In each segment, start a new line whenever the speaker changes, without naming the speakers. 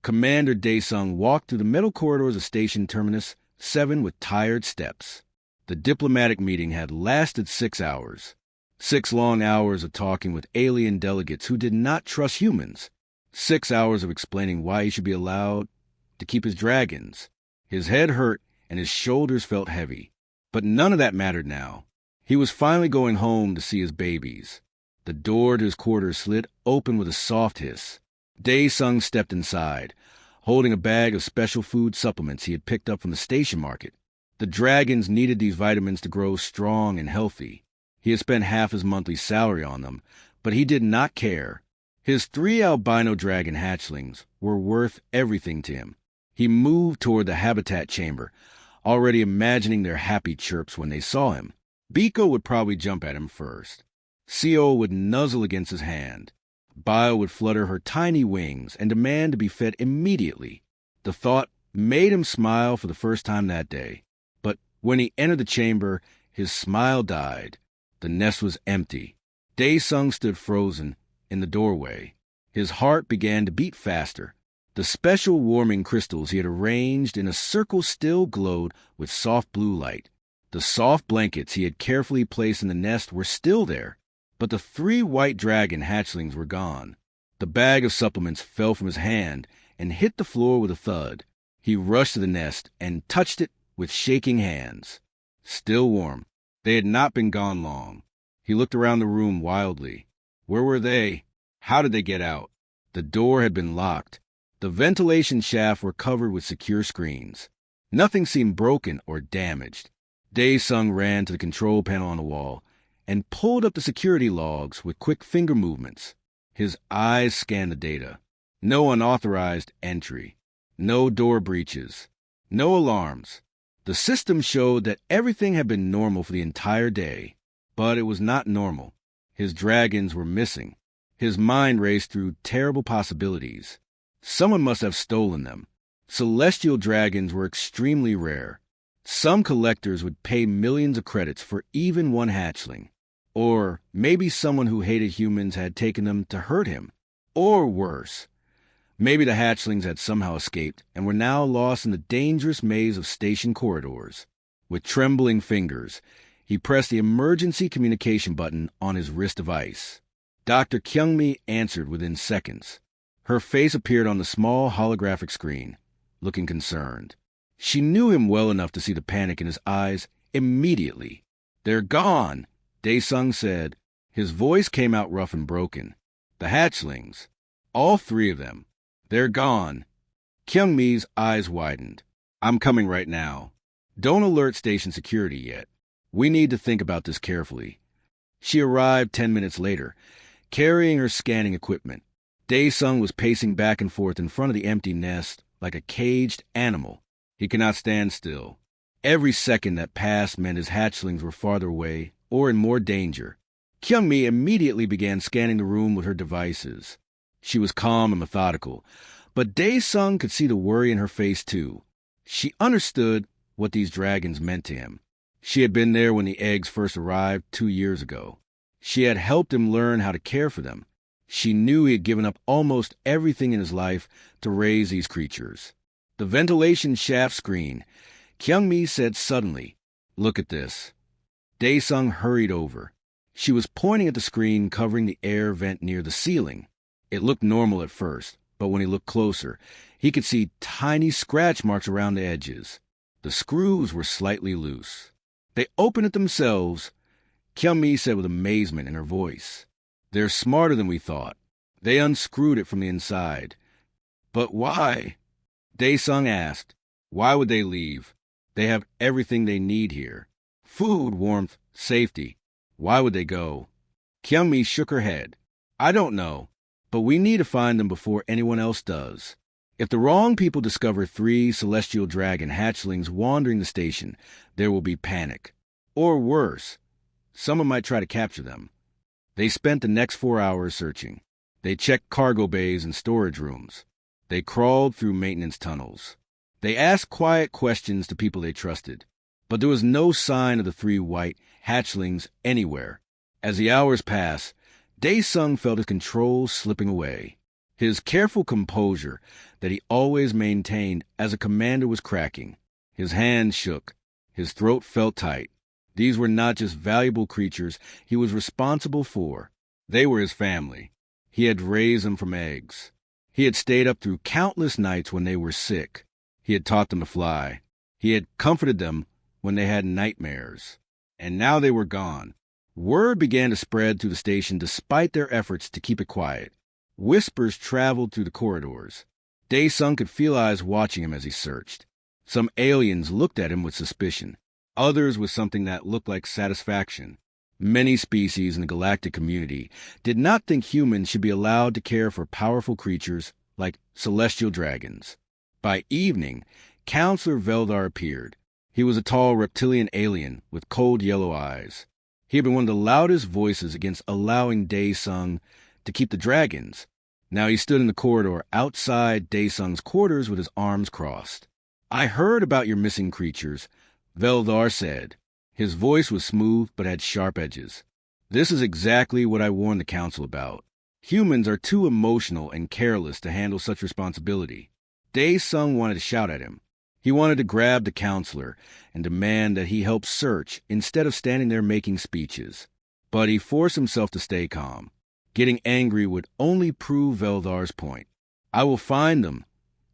Commander Daesung walked through the metal corridors of Station Terminus 7 with tired steps. The diplomatic meeting had lasted 6 hours. 6 long hours of talking with alien delegates who did not trust humans. 6 hours of explaining why he should be allowed to keep his dragons. His head hurt and his shoulders felt heavy. But none of that mattered now. He was finally going home to see his babies. The door to his quarters slid open with a soft hiss. Daesung stepped inside, holding a bag of special food supplements he had picked up from the station market. The dragons needed these vitamins to grow strong and healthy. He had spent half his monthly salary on them, but he did not care. His 3 albino dragon hatchlings were worth everything to him. He moved toward the habitat chamber, already imagining their happy chirps when they saw him. Biko would probably jump at him first. Sio would nuzzle against his hand. Bio would flutter her tiny wings and demand to be fed immediately. The thought made him smile for the first time that day. But when he entered the chamber, his smile died. The nest was empty. Daesung stood frozen in the doorway. His heart began to beat faster. The special warming crystals he had arranged in a circle still glowed with soft blue light. The soft blankets he had carefully placed in the nest were still there, but the 3 white dragon hatchlings were gone. The bag of supplements fell from his hand and hit the floor with a thud. He rushed to the nest and touched it with shaking hands. Still warm. They had not been gone long. He looked around the room wildly. Where were they? How did they get out? The door had been locked. The ventilation shafts were covered with secure screens. Nothing seemed broken or damaged. Daesung ran to the control panel on the wall and pulled up the security logs with quick finger movements. His eyes scanned the data. No unauthorized entry. No door breaches. No alarms. The system showed that everything had been normal for the entire day, but it was not normal. His dragons were missing. His mind raced through terrible possibilities. Someone must have stolen them. Celestial dragons were extremely rare. Some collectors would pay millions of credits for even one hatchling. Or maybe someone who hated humans had taken them to hurt him. Or worse, maybe the hatchlings had somehow escaped and were now lost in the dangerous maze of station corridors. With trembling fingers, he pressed the emergency communication button on his wrist device. Dr. Kyungmi answered within seconds. Her face appeared on the small holographic screen, looking concerned. She knew him well enough to see the panic in his eyes immediately. "They're gone," Daesung said. His voice came out rough and broken. "The hatchlings. All 3 of them. They're gone." Kyungmi's eyes widened. "I'm coming right now. Don't alert station security yet. We need to think about this carefully." She arrived 10 minutes later, carrying her scanning equipment. Daesung was pacing back and forth in front of the empty nest like a caged animal. He could not stand still. Every second that passed meant his hatchlings were farther away or in more danger. Kyungmi immediately began scanning the room with her devices. She was calm and methodical, but Daesung could see the worry in her face too. She understood what these dragons meant to him. She had been there when the eggs first arrived 2 years ago. She had helped him learn how to care for them. She knew he had given up almost everything in his life to raise these creatures. The ventilation shaft screen. Kyungmi said suddenly, "Look at this." Daesung hurried over. She was pointing at the screen covering the air vent near the ceiling. It looked normal at first, but when he looked closer, he could see tiny scratch marks around the edges. The screws were slightly loose. "They open it themselves," Kyungmi said with amazement in her voice. "They're smarter than we thought. They unscrewed it from the inside." "But why?" Daesung asked. "Why would they leave? They have everything they need here. Food, warmth, safety. Why would they go?" Kyungmi shook her head. "I don't know, but we need to find them before anyone else does. If the wrong people discover 3 celestial dragon hatchlings wandering the station, there will be panic. Or worse, someone might try to capture them." They spent the next 4 hours searching. They checked cargo bays and storage rooms. They crawled through maintenance tunnels. They asked quiet questions to people they trusted. But there was no sign of the 3 white hatchlings anywhere. As the hours passed, Daesung felt his control slipping away. His careful composure that he always maintained as a commander was cracking. His hands shook. His throat felt tight. These were not just valuable creatures he was responsible for. They were his family. He had raised them from eggs. He had stayed up through countless nights when they were sick. He had taught them to fly. He had comforted them when they had nightmares. And now they were gone. Word began to spread through the station despite their efforts to keep it quiet. Whispers traveled through the corridors. Dae-sung could feel eyes watching him as he searched. Some aliens looked at him with suspicion, others with something that looked like satisfaction. Many species in the galactic community did not think humans should be allowed to care for powerful creatures like celestial dragons. By evening, Counselor Veldar appeared. He was a tall reptilian alien with cold yellow eyes. He had been one of the loudest voices against allowing Dae-sung to keep the dragons. Now he stood in the corridor outside Dae-sung's quarters with his arms crossed. "I heard about your missing creatures," Veldar said. His voice was smooth but had sharp edges. "This is exactly what I warned the council about. Humans are too emotional and careless to handle such responsibility." Dae-sung wanted to shout at him. He wanted to grab the counselor and demand that he help search instead of standing there making speeches. But he forced himself to stay calm. Getting angry would only prove Veldar's point. "I will find them,"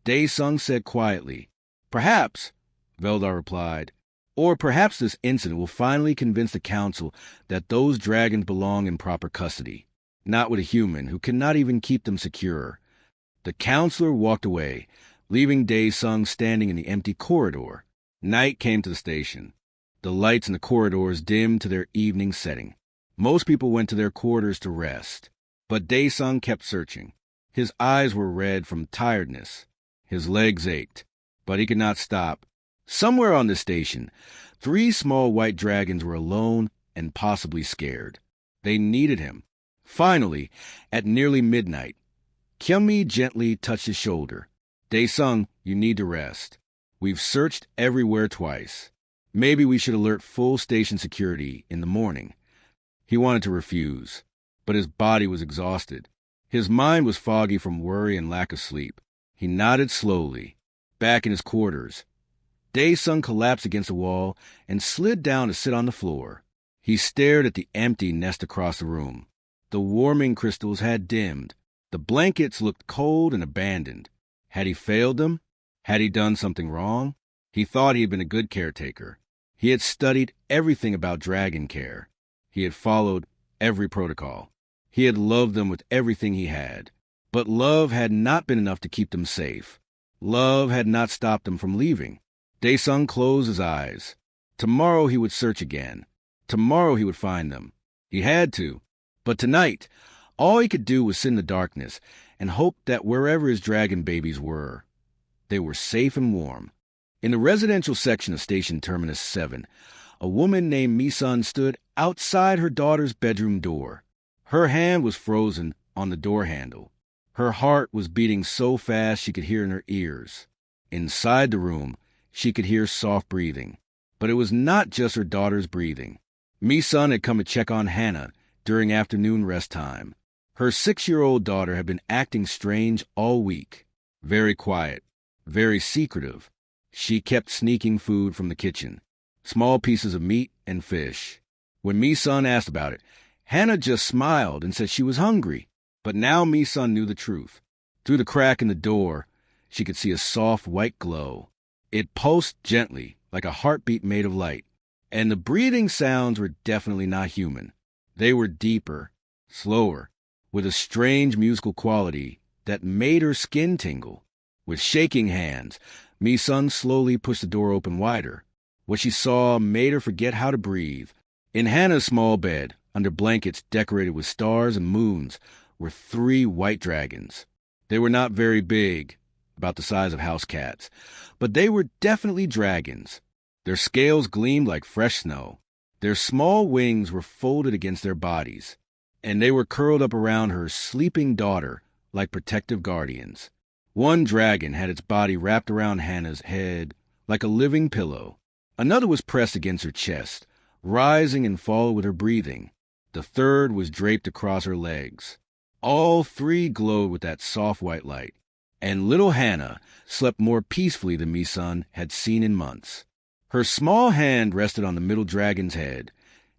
Dae-sung said quietly. "Perhaps," Veldar replied, "or perhaps this incident will finally convince the council that those dragons belong in proper custody, not with a human who cannot even keep them secure." The counselor walked away, leaving Dae-sung standing in the empty corridor. Night came to the station. The lights in the corridors dimmed to their evening setting. Most people went to their quarters to rest. But Dae-sung kept searching. His eyes were red from tiredness. His legs ached, but he could not stop. Somewhere on the station, 3 small white dragons were alone and possibly scared. They needed him. Finally, at nearly midnight, Kyung-mi gently touched his shoulder. "Dae-sung, you need to rest. We've searched everywhere twice. Maybe we should alert full station security in the morning." He wanted to refuse, but his body was exhausted. His mind was foggy from worry and lack of sleep. He nodded slowly. Back in his quarters, Dae-sung collapsed against a wall and slid down to sit on the floor. He stared at the empty nest across the room. The warming crystals had dimmed. The blankets looked cold and abandoned. Had he failed them? Had he done something wrong? He thought he had been a good caretaker. He had studied everything about dragon care. He had followed every protocol. He had loved them with everything he had. But love had not been enough to keep them safe. Love had not stopped them from leaving. Dae-sung closed his eyes. Tomorrow he would search again. Tomorrow he would find them. He had to. But tonight, all he could do was sit in the darkness and hope that wherever his dragon babies were, they were safe and warm. In the residential section of Station Terminus 7, a woman named Mi-sun stood outside her daughter's bedroom door. Her hand was frozen on the door handle. Her heart was beating so fast she could hear in her ears. Inside the room, she could hear soft breathing. But it was not just her daughter's breathing. Mi-sun had come to check on Hannah during afternoon rest time. Her 6-year-old daughter had been acting strange all week. Very quiet, very secretive. She kept sneaking food from the kitchen, small pieces of meat and fish. When Mi-sun asked about it, Hannah just smiled and said she was hungry. But now Mi-sun knew the truth. Through the crack in the door, she could see a soft white glow. It pulsed gently, like a heartbeat made of light. And the breathing sounds were definitely not human. They were deeper, slower, with a strange musical quality that made her skin tingle. With shaking hands, Mi-sun slowly pushed the door open wider. What she saw made her forget how to breathe. In Hannah's small bed, under blankets decorated with stars and moons, were 3 white dragons. They were not very big, about the size of house cats, but they were definitely dragons. Their scales gleamed like fresh snow. Their small wings were folded against their bodies, and they were curled up around her sleeping daughter like protective guardians. One dragon had its body wrapped around Hannah's head like a living pillow. Another was pressed against her chest, rising and falling with her breathing. The third was draped across her legs. All three glowed with that soft white light, and little Hannah slept more peacefully than Mi-sun had seen in months. Her small hand rested on the middle dragon's head,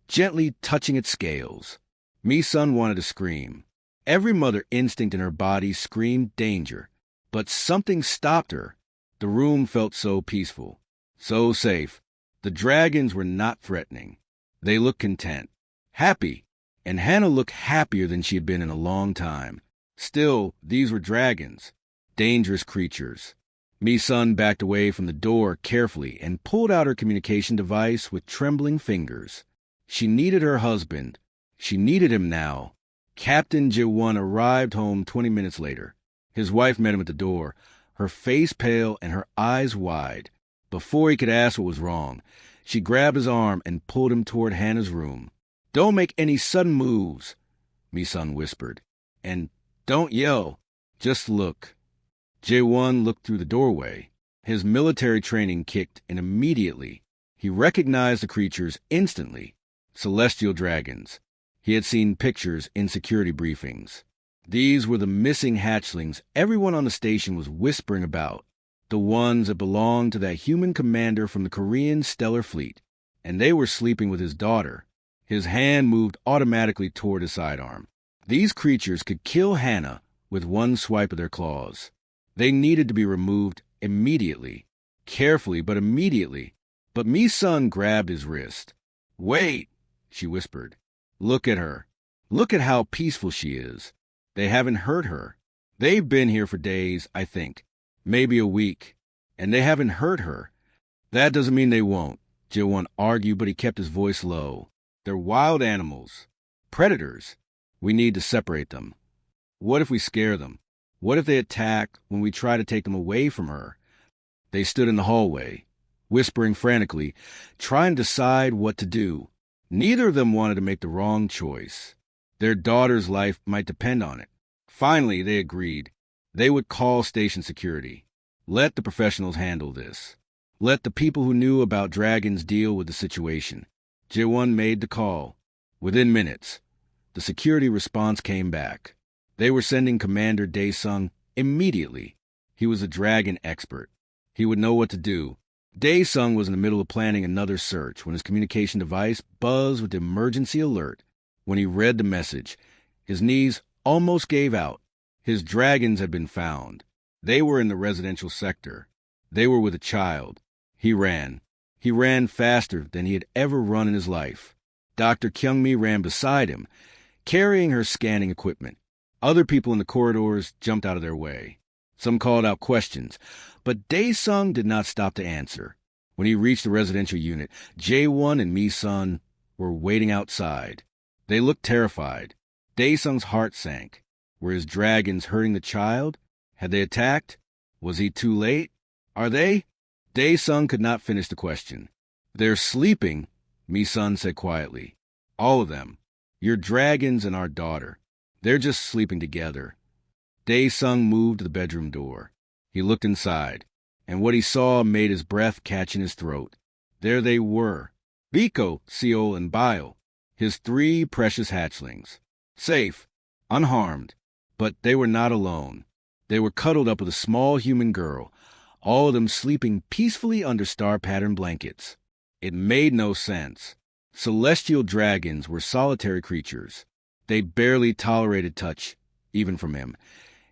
gently touching its scales. Mi-sun wanted to scream. Every mother instinct in her body screamed danger, but something stopped her. The room felt so peaceful, so safe. The dragons were not threatening. They looked content, happy, and Hannah looked happier than she had been in a long time. Still, these were dragons, dangerous creatures. Mi-sun backed away from the door carefully and pulled out her communication device with trembling fingers. She needed her husband. She needed him now. Captain Ji-won arrived home 20 minutes later. His wife met him at the door, her face pale and her eyes wide. Before he could ask what was wrong, she grabbed his arm and pulled him toward Hannah's room. "Don't make any sudden moves," Mi-sun whispered. "And don't yell. Just look." Jae-won looked through the doorway. His military training kicked in immediately. He recognized the creatures instantly. Celestial dragons. He had seen pictures in security briefings. These were the missing hatchlings everyone on the station was whispering about, the ones that belonged to that human commander from the Korean Stellar Fleet, and they were sleeping with his daughter. His hand moved automatically toward his sidearm. These creatures could kill Hannah with one swipe of their claws. They needed to be removed immediately. Carefully, but immediately. But Mi-sun grabbed his wrist. "Wait," she whispered. "Look at her. Look at how peaceful she is. They haven't hurt her. They've been here for days, I think. Maybe a week. And they haven't hurt her. That doesn't mean they won't," Ji-won argued, but he kept his voice low. "They're wild animals. Predators. We need to separate them. What if we scare them? What if they attack when we try to take them away from her?" They stood in the hallway, whispering frantically, trying to decide what to do. Neither of them wanted to make the wrong choice. Their daughter's life might depend on it. Finally, they agreed. They would call station security. Let the professionals handle this. Let the people who knew about dragons deal with the situation. Ji-won made the call. Within minutes, the security response came back. They were sending Commander Dae-sung immediately. He was a dragon expert. He would know what to do. Dae-sung was in the middle of planning another search when his communication device buzzed with the emergency alert. When he read the message, his knees almost gave out. His dragons had been found. They were in the residential sector. They were with a child. He ran. He ran faster than he had ever run in his life. Dr. Kyung-mi ran beside him, carrying her scanning equipment. Other people in the corridors jumped out of their way. Some called out questions, but Dae-sung did not stop to answer. When he reached the residential unit, Jae-won and Mi-sun were waiting outside. They looked terrified. Dae-sung's heart sank. Were his dragons hurting the child? Had they attacked? Was he too late? Are they? Dae-sung could not finish the question. "They're sleeping," Mi-sun said quietly. "All of them. Your dragons and our daughter. They're just sleeping together." Dae-sung moved to the bedroom door. He looked inside, and what he saw made his breath catch in his throat. There they were, Biko, Seol, and Bile, his three precious hatchlings. Safe, unharmed, but they were not alone. They were cuddled up with a small human girl, all of them sleeping peacefully under star-patterned blankets. It made no sense. Celestial dragons were solitary creatures. They barely tolerated touch, even from him,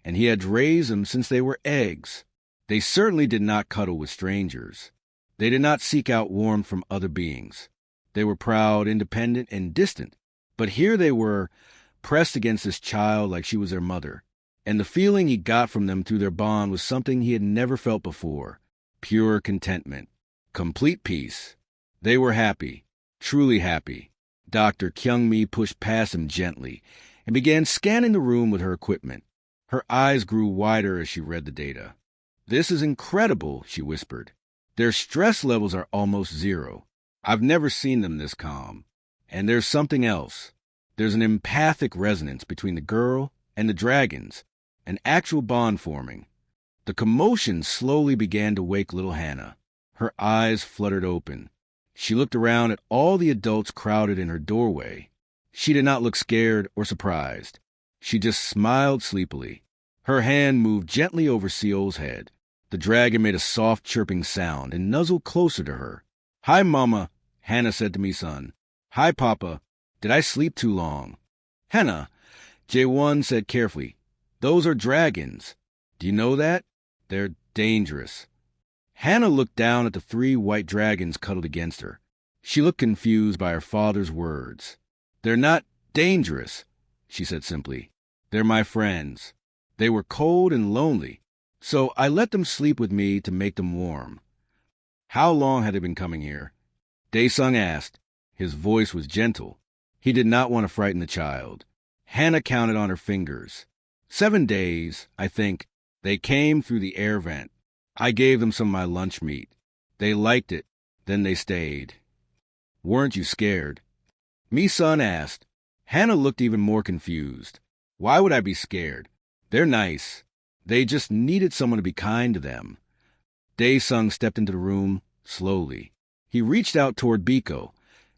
and he had raised them since they were eggs. They certainly did not cuddle with strangers. They did not seek out warmth from other beings. They were proud, independent, and distant. But here they were, pressed against this child like she was their mother. And the feeling he got from them through their bond was something he had never felt before. Pure contentment. Complete peace. They were happy. Truly happy. Dr. Kyung-mi pushed past him gently and began scanning the room with her equipment. Her eyes grew wider as she read the data. "This is incredible," she whispered. "Their stress levels are almost zero. I've never seen them this calm. And there's something else. There's an empathic resonance between the girl and the dragons, an actual bond forming." The commotion slowly began to wake little Hannah. Her eyes fluttered open. She looked around at all the adults crowded in her doorway. She did not look scared or surprised. She just smiled sleepily. Her hand moved gently over Seol's head. The dragon made a soft chirping sound and nuzzled closer to her. "Hi, Mama," Hannah said to Mi-sun. "Hi, Papa. Did I sleep too long?" "Hannah," Jae-won said carefully, "those are dragons. Do you know that? They're dangerous." Hannah looked down at the 3 white dragons cuddled against her. She looked confused by her father's words. "They're not dangerous," she said simply. "They're my friends. They were cold and lonely, so I let them sleep with me to make them warm." "How long had they been coming here?" Dae-sung asked. His voice was gentle. He did not want to frighten the child. Hannah counted on her fingers. 7 days, I think. They came through the air vent. I gave them some of my lunch meat. They liked it. Then they stayed. "Weren't you scared?" Mi-sun asked. Hannah looked even more confused. "Why would I be scared? They're nice. They just needed someone to be kind to them." Dae-sung stepped into the room slowly. He reached out toward Biko,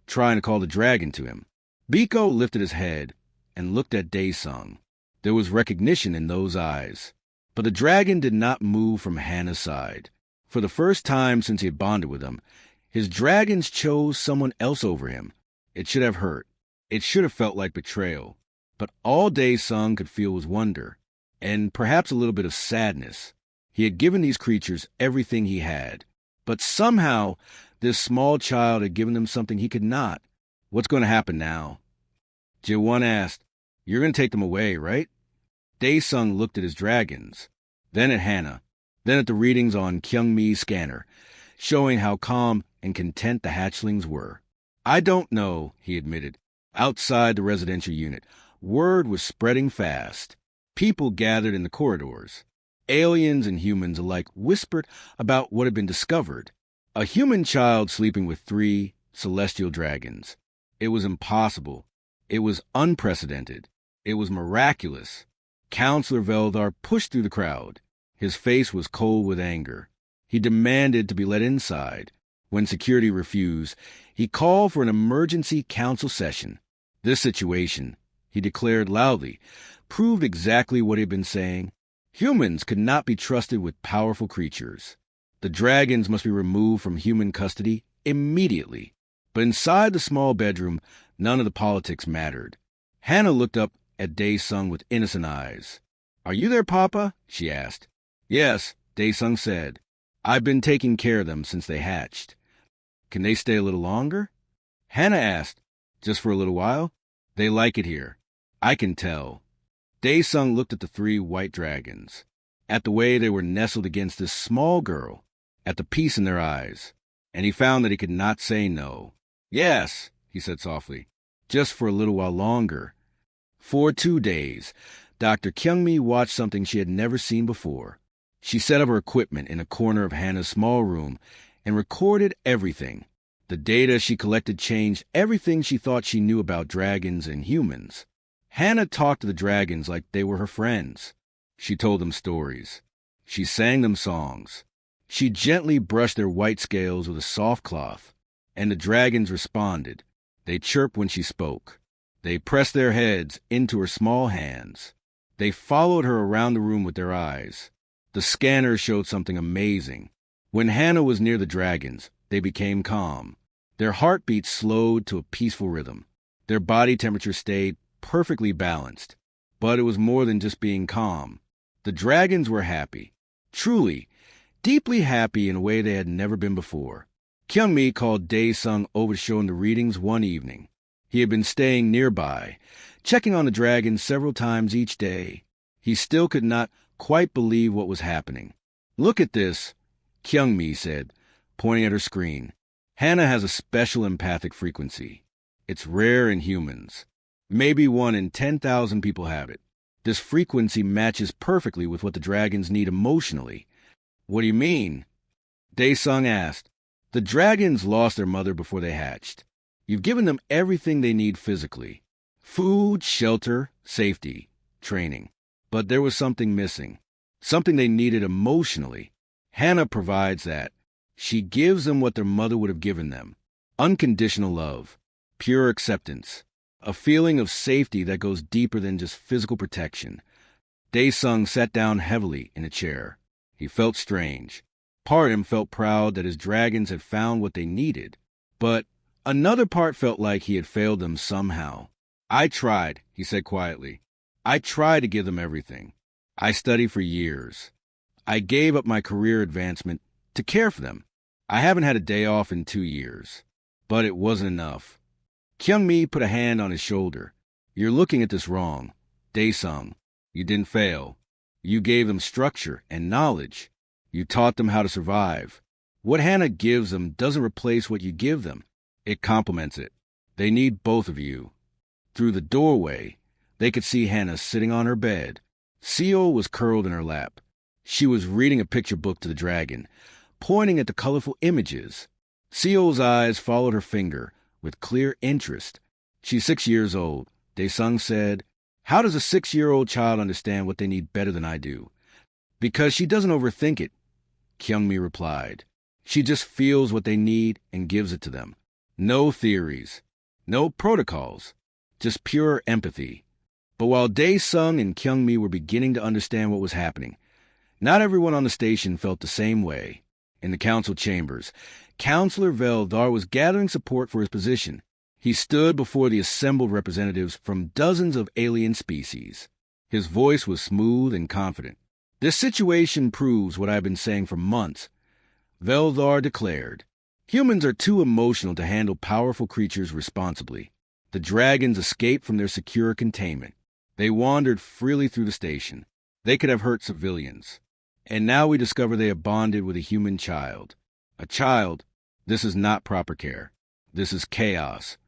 trying to call the dragon to him. Biko lifted his head and looked at Dae-sung. There was recognition in those eyes. But the dragon did not move from Hannah's side. For the first time since he had bonded with him, his dragons chose someone else over him. It should have hurt. It should have felt like betrayal. But all Dae-sung could feel was wonder, and perhaps a little bit of sadness. He had given these creatures everything he had. But somehow, this small child had given them something he could not. What's going to happen now? Jae-won asked. "You're going to take them away, right?" Dae-sung looked at his dragons, then at Hannah, then at the readings on Kyung-mi's scanner, showing how calm and content the hatchlings were. "I don't know," he admitted. Outside the residential unit, word was spreading fast. People gathered in the corridors. Aliens and humans alike whispered about what had been discovered. A human child sleeping with 3 celestial dragons. It was impossible. It was unprecedented. It was miraculous. Counselor Veldar pushed through the crowd. His face was cold with anger. He demanded to be let inside. When security refused, he called for an emergency council session. This situation, he declared loudly, proved exactly what he had been saying. Humans could not be trusted with powerful creatures. The dragons must be removed from human custody immediately. But inside the small bedroom, none of the politics mattered. Hannah looked up at Dae-sung with innocent eyes. "Are you there, Papa?" she asked. "Yes," Dae-sung said. "I've been taking care of them since they hatched." "Can they stay a little longer?" Hannah asked. "Just for a little while? They like it here. I can tell." Dae-sung looked at the 3 white dragons, at the way they were nestled against this small girl, at the peace in their eyes, and he found that he could not say no. "Yes," he said softly, "just for a little while longer." For 2 days, Dr. Kyung-mi watched something she had never seen before. She set up her equipment in a corner of Hannah's small room and recorded everything. The data she collected changed everything she thought she knew about dragons and humans. Hannah talked to the dragons like they were her friends. She told them stories. She sang them songs. She gently brushed their white scales with a soft cloth, and the dragons responded. They chirped when she spoke. They pressed their heads into her small hands. They followed her around the room with their eyes. The scanner showed something amazing. When Hannah was near the dragons, they became calm. Their heartbeats slowed to a peaceful rhythm. Their body temperature stayed perfectly balanced. But it was more than just being calm. The dragons were happy. Truly, deeply happy in a way they had never been before. Kyung-mi called Dae-sung over to show him the readings one evening. He had been staying nearby, checking on the dragons several times each day. He still could not quite believe what was happening. "Look at this," Kyung-mi said, pointing at her screen. "Hannah has a special empathic frequency. It's rare in humans. Maybe 1 in 10,000 people have it. This frequency matches perfectly with what the dragons need emotionally." "What do you mean?" Dae-sung asked. "The dragons lost their mother before they hatched. You've given them everything they need physically. Food, shelter, safety, training. But there was something missing. Something they needed emotionally. Hannah provides that. She gives them what their mother would have given them. Unconditional love. Pure acceptance. a feeling of safety that goes deeper than just physical protection. Dae-sung sat down heavily in a chair. He felt strange. Part of him felt proud that his dragons had found what they needed, but another part felt like he had failed them somehow. "I tried," he said quietly. "I tried to give them everything. I studied for years. I gave up my career advancement to care for them. I haven't had a day off in 2 years. But it wasn't enough." Kyung-mi put a hand on his shoulder. "You're looking at this wrong. Dae-sung, you didn't fail. You gave them structure and knowledge. You taught them how to survive. What Hannah gives them doesn't replace what you give them. It complements it. They need both of you." Through the doorway, they could see Hannah sitting on her bed. Seo was curled in her lap. She was reading a picture book to the dragon, pointing at the colorful images. Seo's eyes followed her finger with clear interest. "She's 6 years old," Dae-sung said. "How does a 6-year-old child understand what they need better than I do?" "Because she doesn't overthink it," Kyung-mi replied. "She just feels what they need and gives it to them. No theories, no protocols, just pure empathy." But while Dae-sung and Kyung-mi were beginning to understand what was happening, not everyone on the station felt the same way. In the council chambers, Counselor Veldar was gathering support for his position. He stood before the assembled representatives from dozens of alien species. His voice was smooth and confident. "This situation proves what I've been saying for months," Veldar declared. "Humans are too emotional to handle powerful creatures responsibly. The dragons escaped from their secure containment. They wandered freely through the station. They could have hurt civilians. And now we discover they have bonded with a human child. A child. This is not proper care. This is chaos."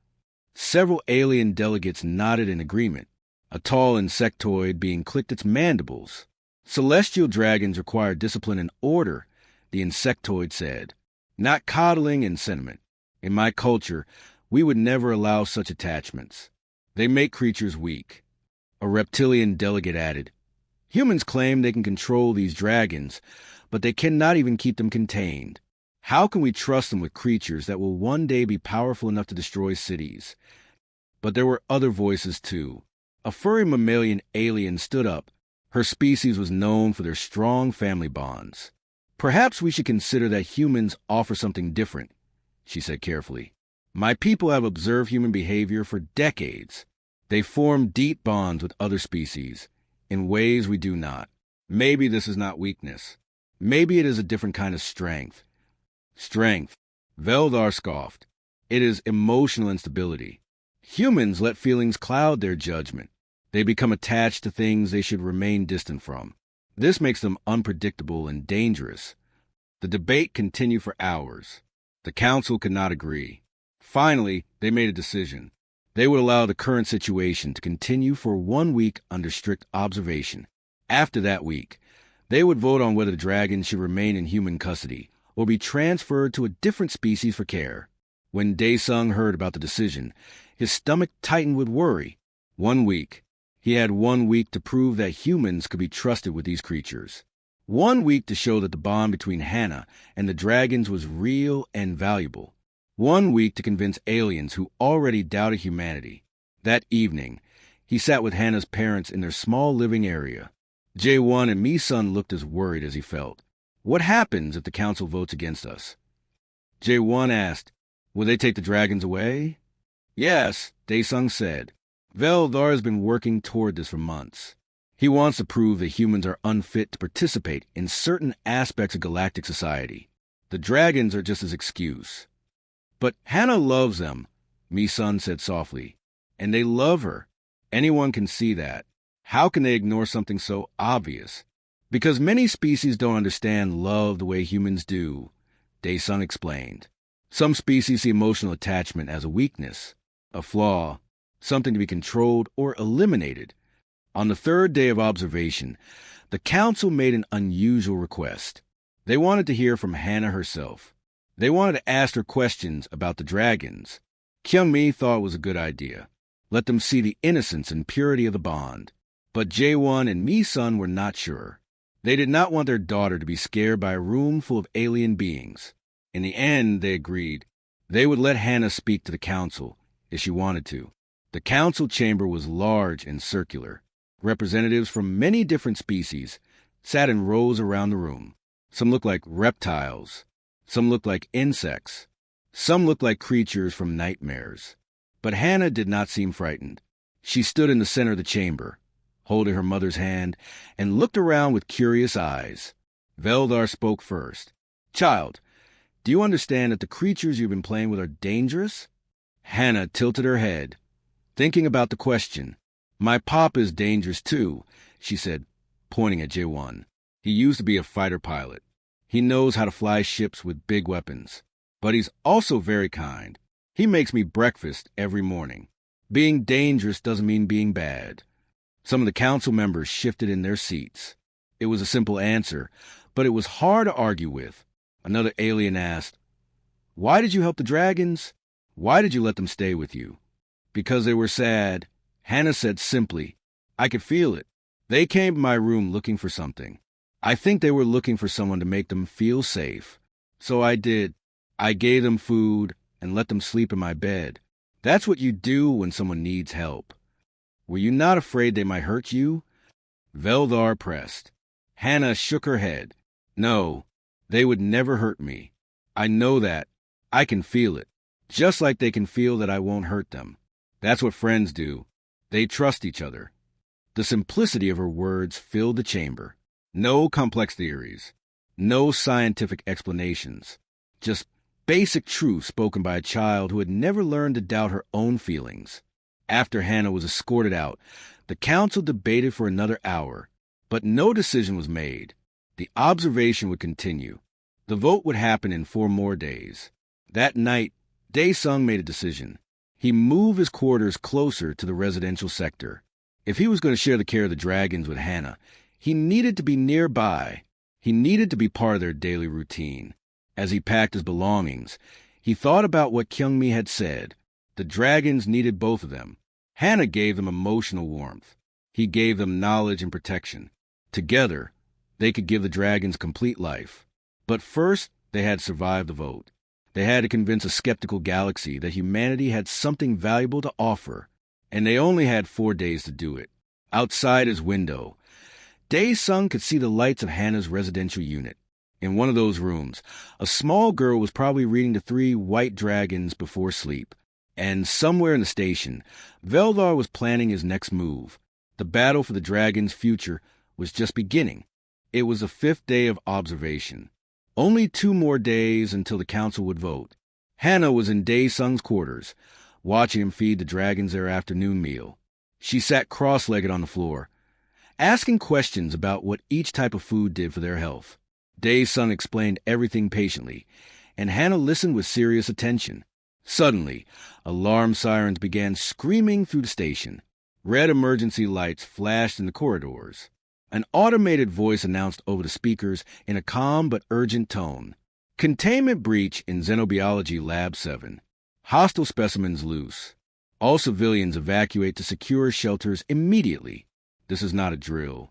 Several alien delegates nodded in agreement, a tall insectoid being clicked its mandibles. "Celestial dragons require discipline and order," the insectoid said. "Not coddling and sentiment. In my culture, we would never allow such attachments. They make creatures weak." A reptilian delegate added, "Humans claim they can control these dragons, but they cannot even keep them contained. How can we trust them with creatures that will one day be powerful enough to destroy cities?" But there were other voices too. A furry mammalian alien stood up. Her species was known for their strong family bonds. "Perhaps we should consider that humans offer something different," she said carefully. "My people have observed human behavior for decades. They form deep bonds with other species in ways we do not. Maybe this is not weakness. Maybe it is a different kind of strength." "Strength," Veldar scoffed. "It is emotional instability. Humans let feelings cloud their judgment. They become attached to things they should remain distant from. This makes them unpredictable and dangerous." The debate continued for hours. The council could not agree. Finally, they made a decision. They would allow the current situation to continue for 1 week under strict observation. After that week, they would vote on whether the dragons should remain in human custody or be transferred to a different species for care. When Dae-sung heard about the decision, his stomach tightened with worry. 1 week. He had 1 week to prove that humans could be trusted with these creatures. 1 week to show that the bond between Hannah and the dragons was real and valuable. 1 week to convince aliens who already doubted humanity. That evening, he sat with Hannah's parents in their small living area. Jae-won and Mi-sun looked as worried as he felt. "What happens if the council votes against us?" Jae-won asked, "Will they take the dragons away?" "Yes," Dae-sung said. "Veldar has been working toward this for months. He wants to prove that humans are unfit to participate in certain aspects of galactic society. The dragons are just his excuse." "But Hannah loves them," Mi-sun said softly. "And they love her. Anyone can see that. How can they ignore something so obvious?" "Because many species don't understand love the way humans do," Dae-sung explained. "Some species see emotional attachment as a weakness, a flaw, something to be controlled or eliminated." On the 3rd day of observation, the council made an unusual request. They wanted to hear from Hannah herself. They wanted to ask her questions about the dragons. Kyung-mi thought it was a good idea. Let them see the innocence and purity of the bond. But Jae-won and Mi-sun were not sure. They did not want their daughter to be scared by a room full of alien beings. In the end, they agreed. They would let Hannah speak to the council if she wanted to. The council chamber was large and circular. Representatives from many different species sat in rows around the room. Some looked like reptiles. Some looked like insects. Some looked like creatures from nightmares. But Hannah did not seem frightened. She stood in the center of the chamber, holding her mother's hand, and looked around with curious eyes. Veldar spoke first. "Child, do you understand that the creatures you've been playing with are dangerous?" Hannah tilted her head, thinking about the question. "My pop is dangerous too," she said, pointing at J1. "He used to be a fighter pilot. He knows how to fly ships with big weapons. But he's also very kind. He makes me breakfast every morning. Being dangerous doesn't mean being bad." Some of the council members shifted in their seats. It was a simple answer, but it was hard to argue with. Another alien asked, "Why did you help the dragons? Why did you let them stay with you?" "Because they were sad." Hannah said simply, "I could feel it. They came to my room looking for something. I think they were looking for someone to make them feel safe. So I did. I gave them food and let them sleep in my bed. That's what you do when someone needs help." "Were you not afraid they might hurt you?" Veldar pressed. Hannah shook her head. "No, they would never hurt me. I know that. I can feel it. Just like they can feel that I won't hurt them. That's what friends do. They trust each other." The simplicity of her words filled the chamber. No complex theories. No scientific explanations. Just basic truth spoken by a child who had never learned to doubt her own feelings. After Hannah was escorted out, the council debated for another hour, but no decision was made. The observation would continue. The vote would happen in 4 more days. That night, Dae-sung made a decision. He moved his quarters closer to the residential sector. If he was going to share the care of the dragons with Hannah, he needed to be nearby. He needed to be part of their daily routine. As he packed his belongings, he thought about what Kyungmi had said. The dragons needed both of them. Hannah gave them emotional warmth. He gave them knowledge and protection. Together, they could give the dragons complete life. But first, they had to survive the vote. They had to convince a skeptical galaxy that humanity had something valuable to offer, and they only had 4 days to do it. Outside his window, Dae-sung could see the lights of Hannah's residential unit. In one of those rooms, a small girl was probably reading the 3 white dragons before sleep. And somewhere in the station, Veldar was planning his next move. The battle for the dragon's future was just beginning. It was the 5th day of observation. Only 2 more days until the council would vote. Hannah was in Dae-sung's quarters, watching him feed the dragons their afternoon meal. She sat cross-legged on the floor, asking questions about what each type of food did for their health. Dae-sung explained everything patiently, and Hannah listened with serious attention. Suddenly, alarm sirens began screaming through the station. Red emergency lights flashed in the corridors. An automated voice announced over the speakers in a calm but urgent tone. "Containment breach in Xenobiology Lab 7. Hostile specimens loose. All civilians evacuate to secure shelters immediately. This is not a drill."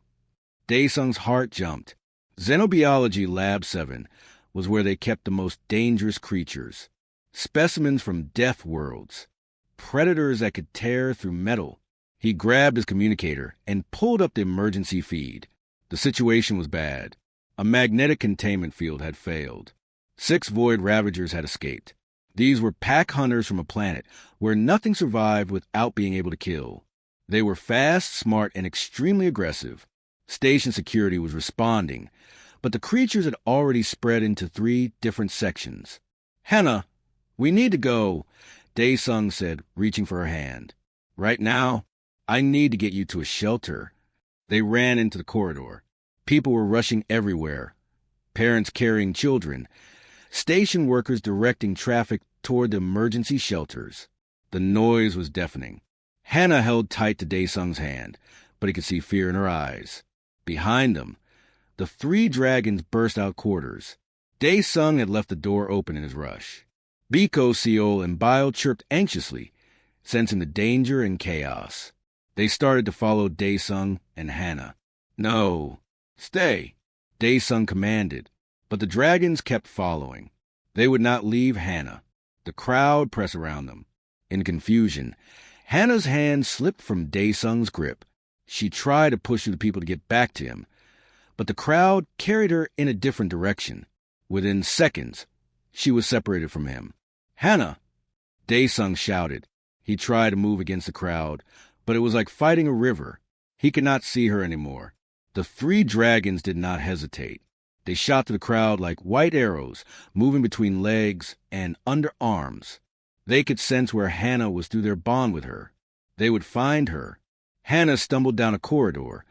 Dae-sung's heart jumped. Xenobiology Lab 7 was where they kept the most dangerous creatures. Specimens from death worlds. Predators that could tear through metal. He grabbed his communicator and pulled up the emergency feed. The situation was bad. A magnetic containment field had failed. 6 void ravagers had escaped. These were pack hunters from a planet where nothing survived without being able to kill. They were fast, smart, and extremely aggressive. Station security was responding, but the creatures had already spread into 3 different sections. "Hannah, we need to go," Dae-sung said, reaching for her hand. "Right now, I need to get you to a shelter." They ran into the corridor. People were rushing everywhere. Parents carrying children. Station workers directing traffic toward the emergency shelters. The noise was deafening. Hannah held tight to Dae-sung's hand, but he could see fear in her eyes. Behind them, the 3 dragons burst out quarters. Dae-sung had left the door open in his rush. Biko, Seol, and Bile chirped anxiously, sensing the danger and chaos. They started to follow Dae-sung and Hannah. "No, stay," Dae-sung commanded, but the dragons kept following. They would not leave Hannah. The crowd pressed around them. In confusion, Hannah's hand slipped from Dae-sung's grip. She tried to push through the people to get back to him, but the crowd carried her in a different direction. Within seconds, she was separated from him. "Hannah!" Dae-sung shouted. He tried to move against the crowd, but it was like fighting a river. He could not see her anymore. The three dragons did not hesitate. They shot to the crowd like white arrows, moving between legs and underarms. They could sense where Hannah was through their bond with her. They would find her. Hannah stumbled down a corridor,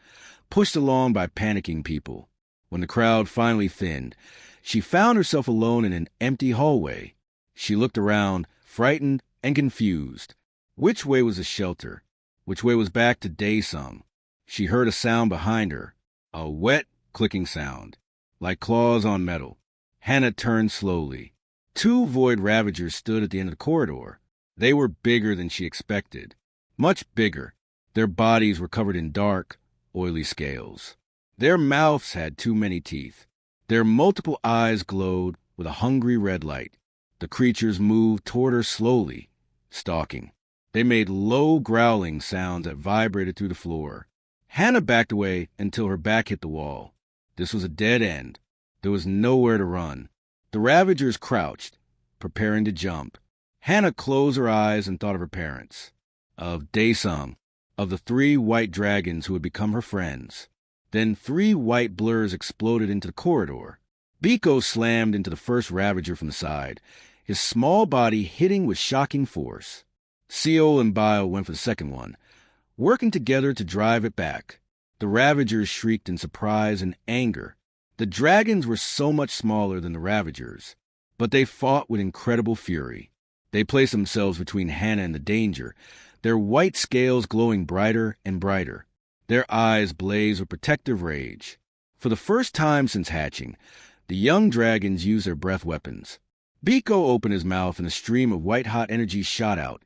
pushed along by panicking people. When the crowd finally thinned, she found herself alone in an empty hallway. She looked around, frightened and confused. Which way was the shelter? Which way was back to Dae-sung? She heard a sound behind her, a wet, clicking sound, like claws on metal. Hannah turned slowly. Two void ravagers stood at the end of the corridor. They were bigger than she expected. Much bigger. Their bodies were covered in dark, oily scales. Their mouths had too many teeth. Their multiple eyes glowed with a hungry red light. The creatures moved toward her slowly, stalking. They made low growling sounds that vibrated through the floor. Hannah backed away until her back hit the wall. This was a dead end. There was nowhere to run. The ravagers crouched, preparing to jump. Hannah closed her eyes and thought of her parents, of Dae-sung, of the three white dragons who had become her friends. Then three white blurs exploded into the corridor. Biko slammed into the first ravager from the side, his small body hitting with shocking force. Seol and Bile went for the second one, working together to drive it back. The ravagers shrieked in surprise and anger. The dragons were so much smaller than the ravagers, but they fought with incredible fury. They placed themselves between Hannah and the danger, their white scales glowing brighter and brighter. Their eyes blazed with protective rage. For the first time since hatching, the young dragons used their breath weapons. Biko opened his mouth and a stream of white-hot energy shot out,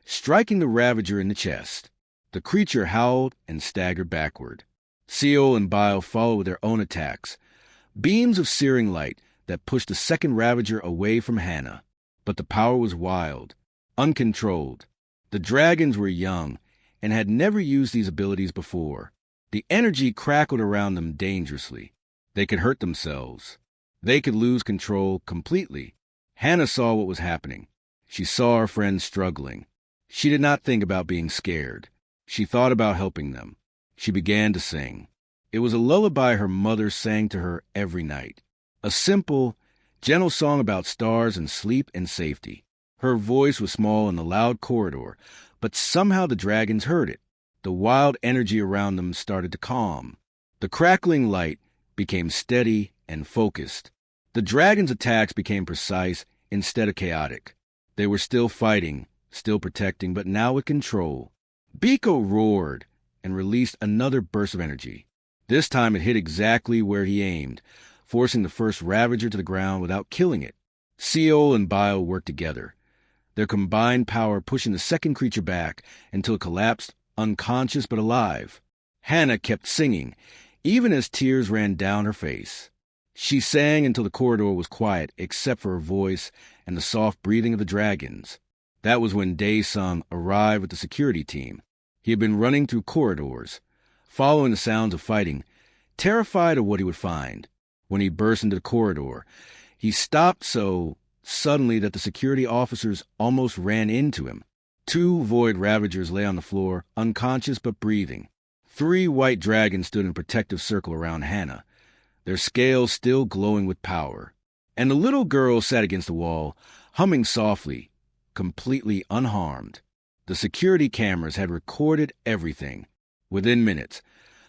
striking the ravager in the chest. The creature howled and staggered backward. Seol and Bile followed with their own attacks, beams of searing light that pushed the second ravager away from Hannah. But the power was wild, uncontrolled. The dragons were young and had never used these abilities before. The energy crackled around them dangerously. They could hurt themselves. They could lose control completely. Hannah saw what was happening. She saw her friends struggling. She did not think about being scared. She thought about helping them. She began to sing. It was a lullaby her mother sang to her every night. A simple, gentle song about stars and sleep and safety. Her voice was small in the loud corridor, but somehow the dragons heard it. The wild energy around them started to calm. The crackling light became steady and focused. The dragons' attacks became precise instead of chaotic. They were still fighting, still protecting, but now with control. Biko roared and released another burst of energy. This time it hit exactly where he aimed, forcing the first ravager to the ground without killing it. Seol and Bile worked together, their combined power pushing the second creature back until it collapsed, unconscious but alive. Hannah kept singing, even as tears ran down her face. She sang until the corridor was quiet except for her voice and the soft breathing of the dragons. That was when Dae-sung arrived with the security team. He had been running through corridors, following the sounds of fighting, terrified of what he would find. When he burst into the corridor, he stopped so suddenly that the security officers almost ran into him. Two void ravagers lay on the floor, unconscious but breathing. Three white dragons stood in a protective circle around Hannah, their scales still glowing with power. And the little girl sat against the wall, humming softly, completely unharmed. The security cameras had recorded everything. Within minutes,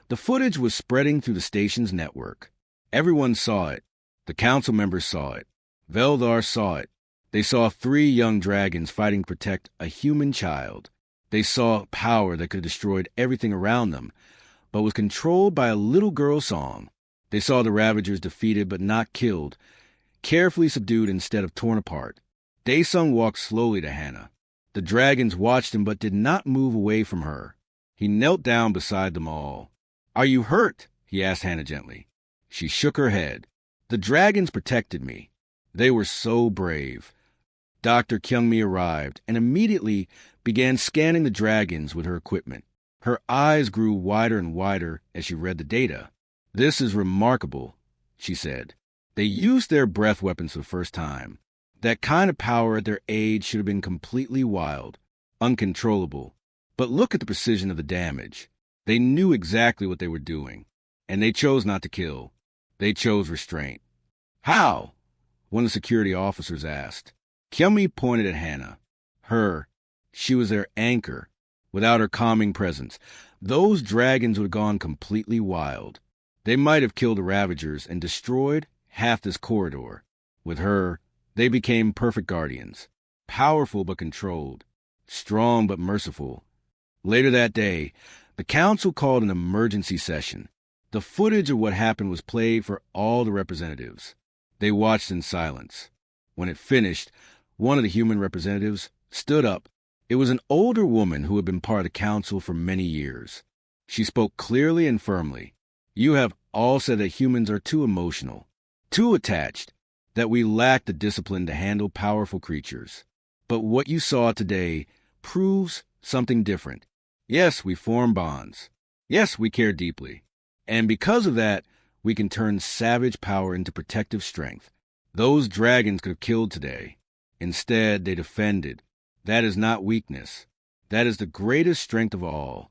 the footage was spreading through the station's network. Everyone saw it. The council members saw it. Veldar saw it. They saw three young dragons fighting to protect a human child. They saw power that could have destroyed everything around them, but was controlled by a little girl's song. They saw the ravagers defeated but not killed, carefully subdued instead of torn apart. Dae-sung walked slowly to Hannah. The dragons watched him but did not move away from her. He knelt down beside them all. "Are you hurt?" he asked Hannah gently. She shook her head. "The dragons protected me. They were so brave." Dr. Kyungmi arrived, and immediately began scanning the dragons with her equipment. Her eyes grew wider and wider as she read the data. "This is remarkable," she said. "They used their breath weapons for the first time. That kind of power at their age should have been completely wild, uncontrollable. But look at the precision of the damage. They knew exactly what they were doing, and they chose not to kill. They chose restraint." "How?" one of the security officers asked. Kyungmi pointed at Hannah. She was their anchor. Without her calming presence, those dragons would have gone completely wild. They might have killed the Ravagers and destroyed half this corridor. With her, they became perfect guardians, powerful but controlled, strong but merciful. Later that day, the council called an emergency session. The footage of what happened was played for all the representatives. They watched in silence. When it finished, one of the human representatives stood up. It was an older woman who had been part of the council for many years. She spoke clearly and firmly. "You have all said that humans are too emotional, too attached, that we lack the discipline to handle powerful creatures. But what you saw today proves something different. Yes, we form bonds. Yes, we care deeply. And because of that, we can turn savage power into protective strength. Those dragons could have killed today. Instead, they defended. That is not weakness. That is the greatest strength of all."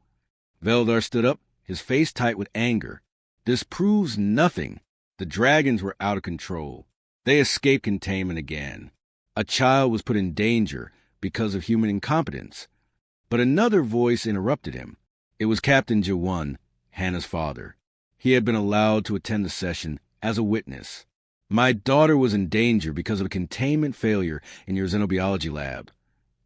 Veldar stood up, his face tight with anger. "This proves nothing. The dragons were out of control. They escaped containment again. A child was put in danger because of human incompetence." But another voice interrupted him. It was Captain Jaewon, Hannah's father. He had been allowed to attend the session as a witness. "My daughter was in danger because of a containment failure in your xenobiology lab,"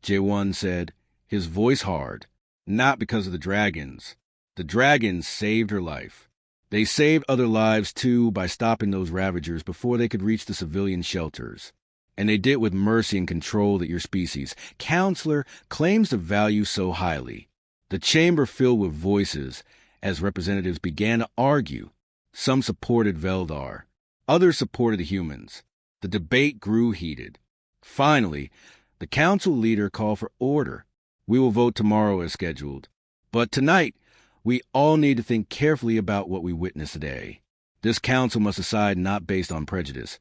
Jaewon said, his voice hard. "Not because of the dragons. The dragons saved her life. They saved other lives, too, by stopping those Ravagers before they could reach the civilian shelters. And they did it with mercy and control that your species, Counselor, claims to value so highly." The chamber filled with voices as representatives began to argue. Some supported Veldar. Others supported the humans. The debate grew heated. Finally, the council leader called for order. "We will vote tomorrow as scheduled. But tonight, we all need to think carefully about what we witnessed today. This council must decide not based on prejudice,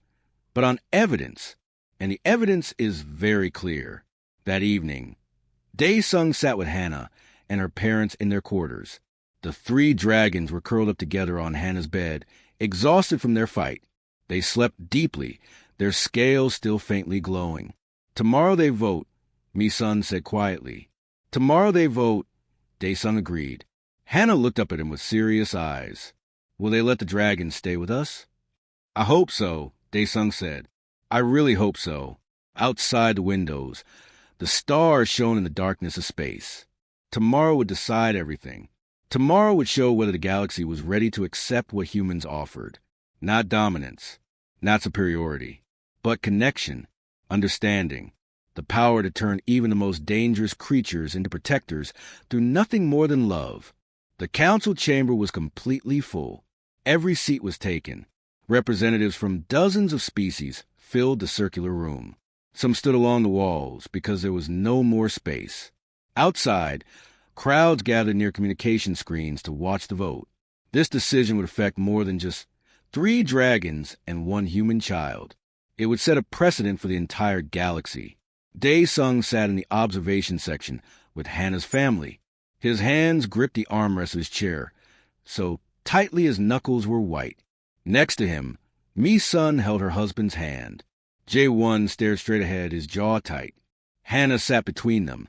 but on evidence. And the evidence is very clear." That evening, Dae-sung sat with Hannah and her parents in their quarters. The three dragons were curled up together on Hannah's bed, exhausted from their fight. They slept deeply, their scales still faintly glowing. "Tomorrow they vote," Mi-sun said quietly. "Tomorrow they vote," Dae-sung agreed. Hannah looked up at him with serious eyes. "Will they let the dragons stay with us?" "I hope so," Dae-sung said. "I really hope so." Outside the windows, the stars shone in the darkness of space. Tomorrow would decide everything. Tomorrow would show whether the galaxy was ready to accept what humans offered. Not dominance, not superiority, but connection, understanding, the power to turn even the most dangerous creatures into protectors through nothing more than love. The council chamber was completely full. Every seat was taken. Representatives from dozens of species filled the circular room. Some stood along the walls because there was no more space. Outside, crowds gathered near communication screens to watch the vote. This decision would affect more than just 3 dragons and 1 human child. It would set a precedent for the entire galaxy. Dae-sung sat in the observation section with Hannah's family. His hands gripped the armrest of his chair, so tightly his knuckles were white. Next to him, Mi-sun held her husband's hand. Jae-won stared straight ahead, his jaw tight. Hannah sat between them,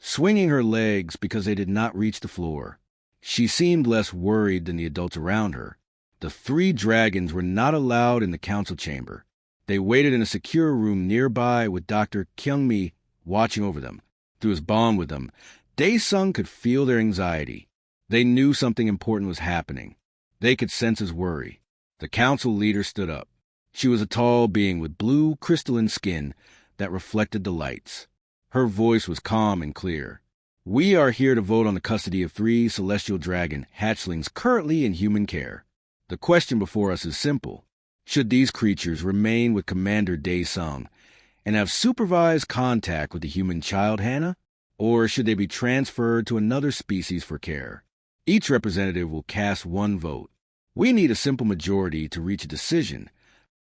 swinging her legs because they did not reach the floor. She seemed less worried than the adults around her. The 3 dragons were not allowed in the council chamber. They waited in a secure room nearby with Dr. Kyungmi watching over them. Through his bond with them, Dae-sung could feel their anxiety. They knew something important was happening. They could sense his worry. The council leader stood up. She was a tall being with blue, crystalline skin that reflected the lights. Her voice was calm and clear. "We are here to vote on the custody of 3 celestial dragon hatchlings currently in human care. The question before us is simple. Should these creatures remain with Commander Dae-sung and have supervised contact with the human child, Hannah? Or should they be transferred to another species for care? Each representative will cast one vote. We need a simple majority to reach a decision.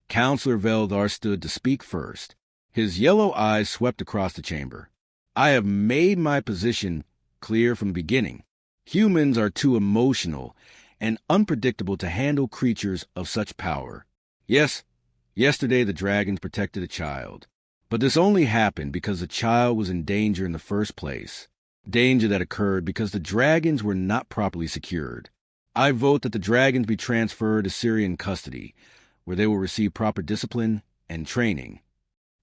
Counselor Veldar stood to speak first. His yellow eyes swept across the chamber. I have made my position clear from the beginning. Humans are too emotional and unpredictable to handle creatures of such power. Yes, yesterday the dragons protected a child. But this only happened because the child was in danger in the first place. Danger that occurred because the dragons were not properly secured. I vote that the dragons be transferred to Syrian custody, where they will receive proper discipline and training.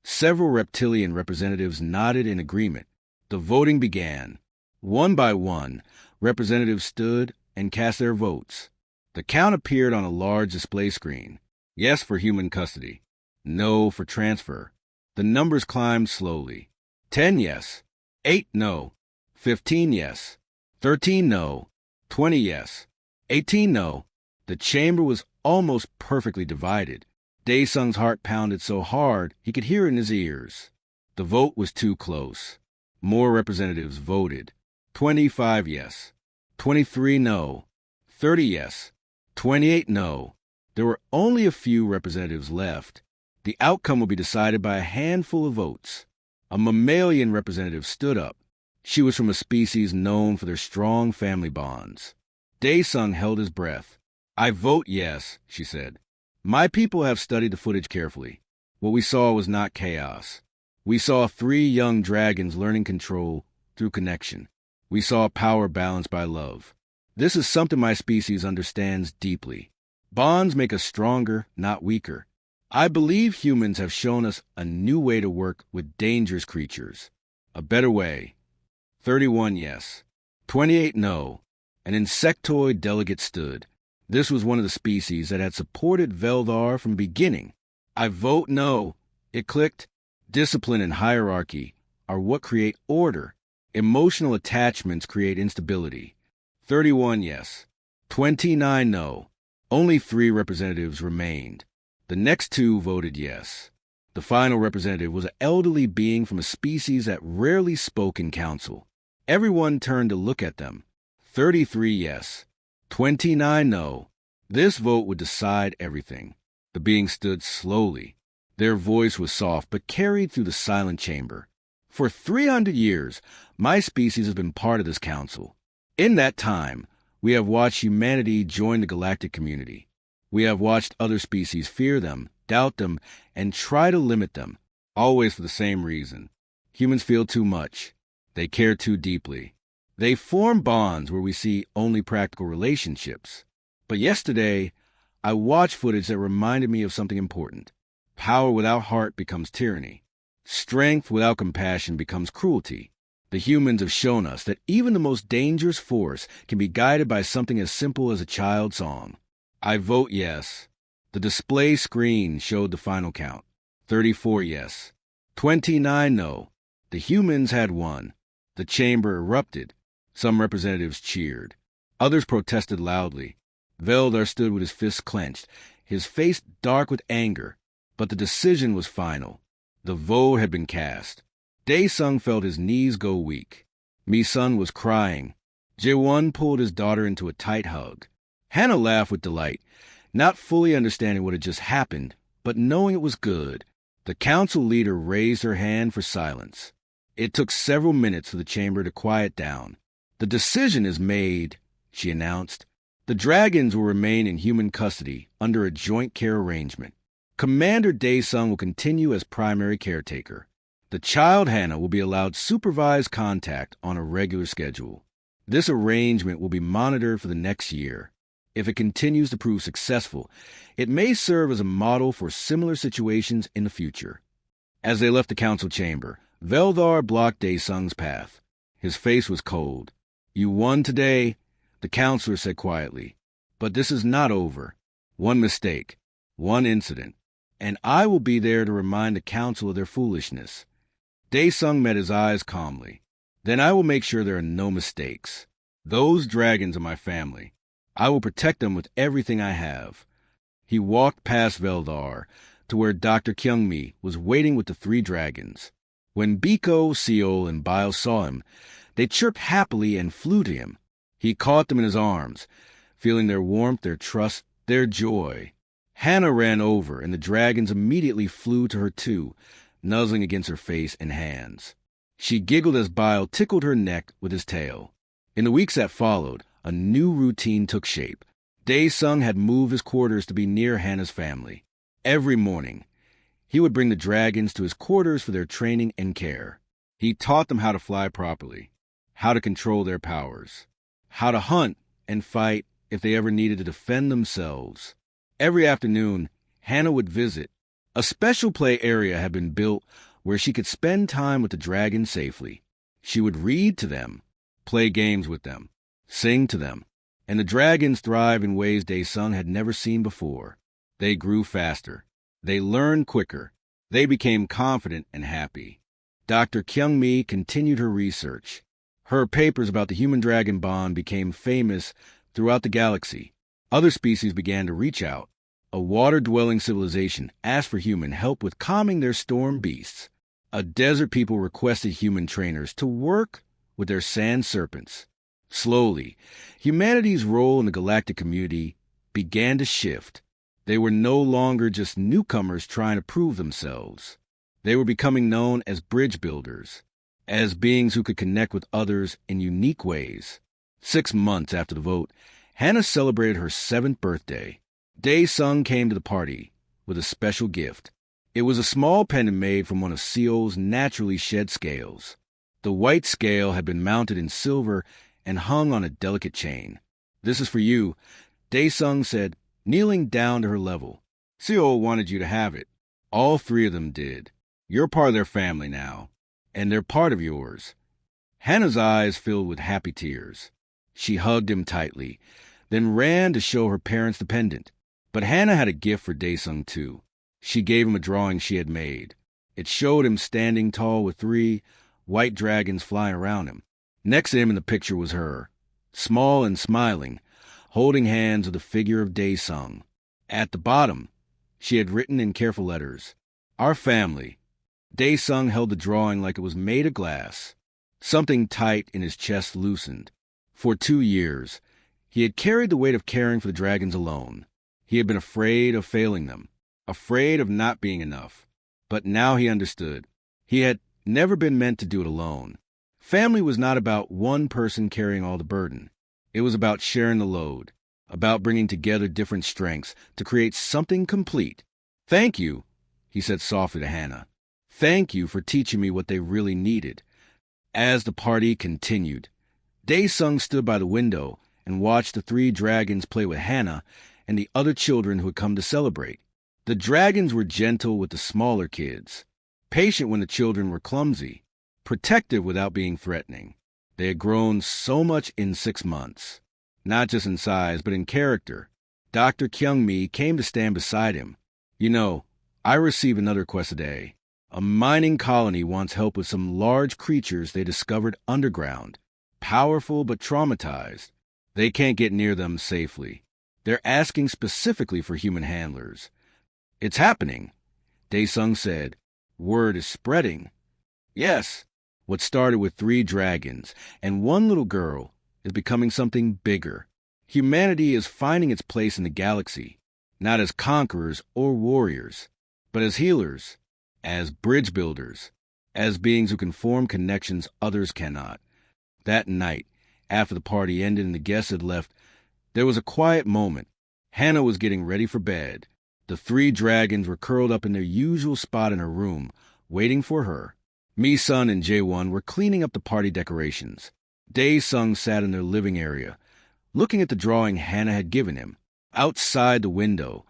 Several reptilian representatives nodded in agreement. The voting began. One by one, representatives stood and cast their votes. The count appeared on a large display screen. Yes for human custody. No for transfer. The numbers climbed slowly. 10 yes. 8 no. 15 yes. 13 no. 20 yes. 18 no. The chamber was almost perfectly divided. Daesung's heart pounded so hard he could hear it in his ears. The vote was too close. More representatives voted. 25 yes. 23 no. 30 yes. 28 no. There were only a few representatives left. The outcome will be decided by a handful of votes. A mammalian representative stood up. She was from a species known for their strong family bonds. Daesung held his breath. I vote yes, she said. My people have studied the footage carefully. What we saw was not chaos. We saw 3 young dragons learning control through connection. We saw power balanced by love. This is something my species understands deeply. Bonds make us stronger, not weaker. I believe humans have shown us a new way to work with dangerous creatures. A better way. 31 yes. 28 no. An insectoid delegate stood. This was one of the species that had supported Veldar from the beginning. I vote no. It clicked. Discipline and hierarchy are what create order. Emotional attachments create instability. 31 yes. 29 no. Only 3 representatives remained. The next 2 voted yes. The final representative was an elderly being from a species that rarely spoke in council. Everyone turned to look at them. 33 yes. 29 no. This vote would decide everything. The being stood slowly. Their voice was soft but carried through the silent chamber. For 300 years, my species has been part of this council. In that time, we have watched humanity join the galactic community. We have watched other species fear them, doubt them, and try to limit them, always for the same reason. Humans feel too much. They care too deeply. They form bonds where we see only practical relationships. But yesterday, I watched footage that reminded me of something important. Power without heart becomes tyranny. Strength without compassion becomes cruelty. The humans have shown us that even the most dangerous force can be guided by something as simple as a child's song. I vote yes. The display screen showed the final count. 34 yes. 29 no. The humans had won. The chamber erupted. Some representatives cheered. Others protested loudly. Veldar stood with his fists clenched, his face dark with anger. But the decision was final. The vote had been cast. Daesung felt his knees go weak. Mi-sun was crying. Jae-won pulled his daughter into a tight hug. Hannah laughed with delight, not fully understanding what had just happened, but knowing it was good. The council leader raised her hand for silence. It took several minutes for the chamber to quiet down. The decision is made, she announced. The dragons will remain in human custody under a joint care arrangement. Commander Daesung will continue as primary caretaker. The child Hannah will be allowed supervised contact on a regular schedule. This arrangement will be monitored for the next year. If it continues to prove successful, it may serve as a model for similar situations in the future. As they left the council chamber, Veldar blocked Daesung's path. His face was cold. You won today, the counselor said quietly. But this is not over. One mistake, one incident, and I will be there to remind the council of their foolishness. Daesung met his eyes calmly. Then I will make sure there are no mistakes. Those dragons are my family. I will protect them with everything I have. He walked past Veldar to where Dr. Kyungmi was waiting with the 3 dragons. When Biko, Seal, and Bile saw him, they chirped happily and flew to him. He caught them in his arms, feeling their warmth, their trust, their joy. Hannah ran over, and the dragons immediately flew to her too, nuzzling against her face and hands. She giggled as Bile tickled her neck with his tail. In the weeks that followed, a new routine took shape. Dae-sung had moved his quarters to be near Hannah's family. Every morning, he would bring the dragons to his quarters for their training and care. He taught them how to fly properly, how to control their powers, how to hunt and fight if they ever needed to defend themselves. Every afternoon, Hannah would visit. A special play area had been built where she could spend time with the dragons safely. She would read to them, play games with them, sing to them, and the dragons thrived in ways Dae-sung had never seen before. They grew faster. They learned quicker. They became confident and happy. Dr. Kyung-mi continued her research. Her papers about the human-dragon bond became famous throughout the galaxy. Other species began to reach out. A water-dwelling civilization asked for human help with calming their storm beasts. A desert people requested human trainers to work with their sand serpents. Slowly, humanity's role in the galactic community began to shift. They were no longer just newcomers trying to prove themselves. They were becoming known as bridge builders, as beings who could connect with others in unique ways. 6 months after the vote, Hannah celebrated her 7th birthday. Dae-sung came to the party with a special gift. It was a small pendant made from one of Seol's naturally shed scales. The white scale had been mounted in silver and hung on a delicate chain. "This is for you," Dae-sung said, kneeling down to her level. "Seol wanted you to have it. All 3 of them did. You're part of their family now, and they're part of yours." Hannah's eyes filled with happy tears. She hugged him tightly, then ran to show her parents the pendant. But Hannah had a gift for Dae-sung too. She gave him a drawing she had made. It showed him standing tall with 3 white dragons flying around him. Next to him in the picture was her, small and smiling, holding hands with the figure of Dae-sung. At the bottom, she had written in careful letters, "Our family." Dae-sung held the drawing like it was made of glass. Something tight in his chest loosened. For 2 years, he had carried the weight of caring for the dragons alone. He had been afraid of failing them, afraid of not being enough. But now he understood. He had never been meant to do it alone. Family was not about one person carrying all the burden. It was about sharing the load, about bringing together different strengths to create something complete. "Thank you," he said softly to Hannah. "Thank you for teaching me what they really needed." As the party continued, Dae-sung stood by the window and watched the 3 dragons play with Hannah and the other children who had come to celebrate. The dragons were gentle with the smaller kids, patient when the children were clumsy, protective without being threatening. They had grown so much in 6 months, not just in size, but in character. Dr. Kyung-mi came to stand beside him. "You know, I receive another request today. A mining colony wants help with some large creatures they discovered underground, powerful but traumatized. They can't get near them safely. They're asking specifically for human handlers." "It's happening," Dae-sung said. "Word is spreading." Yes, what started with 3 dragons and 1 little girl is becoming something bigger. Humanity is finding its place in the galaxy, not as conquerors or warriors, but as healers, as bridge builders, as beings who can form connections others cannot. That night, after the party ended and the guests had left, there was a quiet moment. Hannah was getting ready for bed. The 3 dragons were curled up in their usual spot in her room, waiting for her. Mi-sun and Jae-won were cleaning up the party decorations. Dae-sung sat in their living area, looking at the drawing Hannah had given him. Outside the window,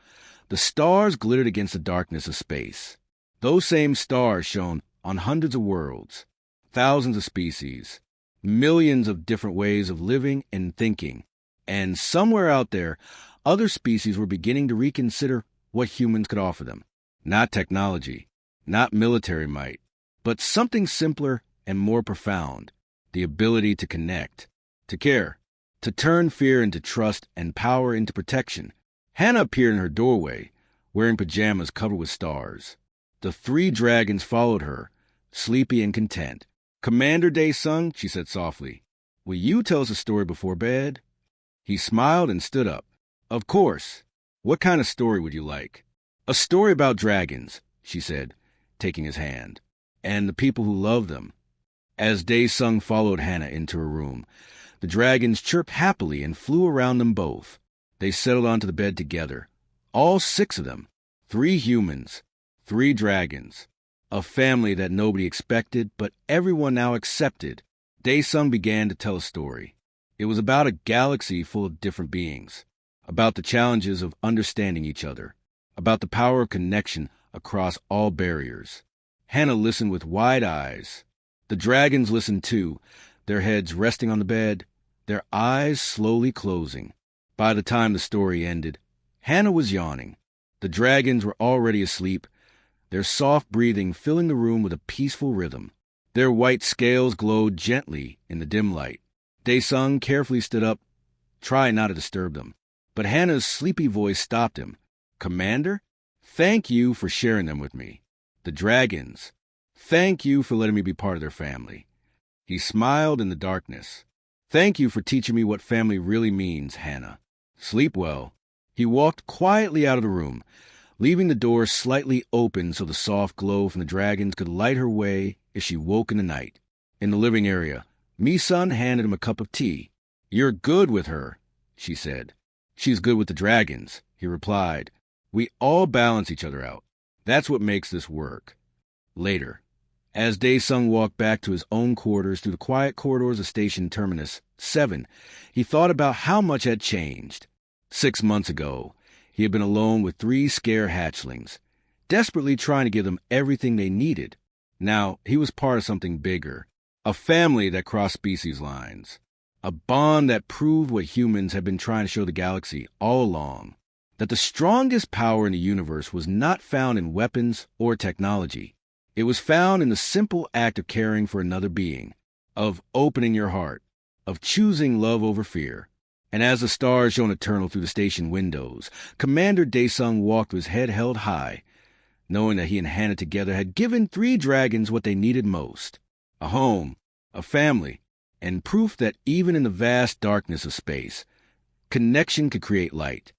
the stars glittered against the darkness of space. Those same stars shone on hundreds of worlds, thousands of species, millions of different ways of living and thinking. And somewhere out there, other species were beginning to reconsider what humans could offer them. Not technology, not military might, but something simpler and more profound. The ability to connect, to care, to turn fear into trust and power into protection. Hannah appeared in her doorway, wearing pajamas covered with stars. The 3 dragons followed her, sleepy and content. "Commander Dae-sung," she said softly, "will you tell us a story before bed?" He smiled and stood up. "Of course. What kind of story would you like?" "A story about dragons," she said, taking his hand, "and the people who love them." As Dae-sung followed Hannah into her room, the dragons chirped happily and flew around them both. They settled onto the bed together, all 6 of them, 3 humans, 3 dragons, a family that nobody expected, but everyone now accepted. Dae-sung began to tell a story. It was about a galaxy full of different beings, about the challenges of understanding each other, about the power of connection across all barriers. Hannah listened with wide eyes. The dragons listened too, their heads resting on the bed, their eyes slowly closing. By the time the story ended, Hannah was yawning. The dragons were already asleep, their soft breathing filling the room with a peaceful rhythm. Their white scales glowed gently in the dim light. Dae-sung carefully stood up, trying not to disturb them. But Hannah's sleepy voice stopped him. "Commander, thank you for sharing them with me. The dragons, thank you for letting me be part of their family." He smiled in the darkness. "Thank you for teaching me what family really means, Hannah. Sleep well." He walked quietly out of the room, leaving the door slightly open so the soft glow from the dragons could light her way as she woke in the night. In the living area, Mi-sun handed him a cup of tea. "You're good with her," she said. "She's good with the dragons," he replied. "We all balance each other out. That's what makes this work." Later, as Dae-sung walked back to his own quarters through the quiet corridors of Station Terminus 7, he thought about how much had changed. 6 months ago, he had been alone with 3 scare hatchlings, desperately trying to give them everything they needed. Now, he was part of something bigger, a family that crossed species lines, a bond that proved what humans had been trying to show the galaxy all along, that the strongest power in the universe was not found in weapons or technology. It was found in the simple act of caring for another being, of opening your heart, of choosing love over fear. And as the stars shone eternal through the station windows, Commander Dae-sung walked with his head held high, knowing that he and Hannah together had given 3 dragons what they needed most: a home, a family, and proof that even in the vast darkness of space, connection could create light.